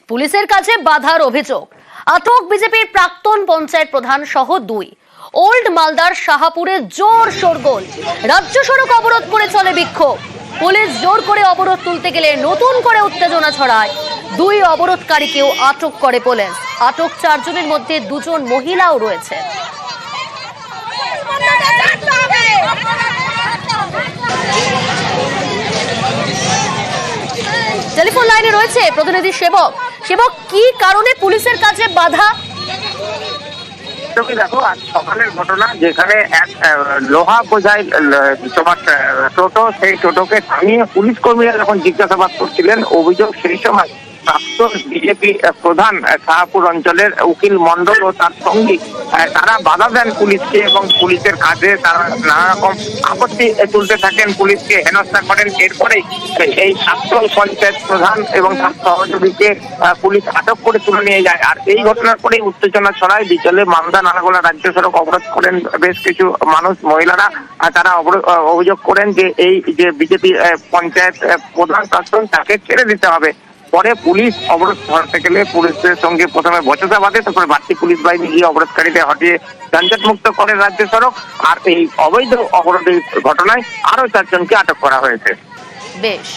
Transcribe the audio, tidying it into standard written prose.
পুলিশের কাছে বাধার অভিযোগ। আটক বিজেপির প্রাক্তন পঞ্চায়েত প্রধান সহ 2। ওল্ড মালদার শাহাপুরে জোর শোরগোল। রাজ্য সড়ক অবরোধ করে চলে বিক্ষোভ। পুলিশ জোর করে অবরোধ তুলতে গেলে নতুন করে উত্তেজনা ছড়ায়। 2 অবরোধকারীকেও আটক করে পুলিশ। আটক 4 জনের মধ্যে 2 জন মহিলাও রয়েছে। টেলিফোন লাইনে রয়েছে প্রতিনিধি সেবক। সেবক, কি কারণে পুলিশের কাছে বাধা? দেখো, আজ সকালের ঘটনা, যেখানে এক লোহা বোঝাই তোমার টোটো, সেই টোটোকে থামিয়ে পুলিশ কর্মীরা যখন জিজ্ঞাসাবাদ করছিলেন, অভিযোগ সেই সময় প্রাক্তন বিজেপি প্রধান শাহপুর অঞ্চলের উকিল মন্ডল ও তার সঙ্গী তারা বাধা দেন পুলিশকে এবং পুলিশের কাজে তারা নানা রকম আপত্তি তুলতে থাকেন, পুলিশকে হেনস্থা করেন। এরপরে এই প্রাক্তন পঞ্চায়েত প্রধান এবং তার সহযোগীকে পুলিশ আটক করে তুলে নিয়ে যায়। আর এই ঘটনার পরেই উত্তেজনা ছড়ায়। বিকেলে মালদা নালাগোলা রাজ্য সড়ক অবরোধ করেন বেশ কিছু মানুষ, মহিলারা। তারা অভিযোগ করেন যে এই যে বিজেপি পঞ্চায়েত প্রধান প্রাক্তন, তাকে ছেড়ে দিতে হবে। পরে পুলিশ অবরোধ ধরতে গেলে পুলিশের সঙ্গে প্রথমে বচসা বাঁধে, তারপরে বাড়তি পুলিশ বাহিনী গিয়ে অবরোধকারীদের হটিয়ে যানজট মুক্ত করে রাজ্য সড়ক। আর এই অবৈধ অবরোধের ঘটনায় আরো 4 জনকে আটক করা হয়েছে। বেশ।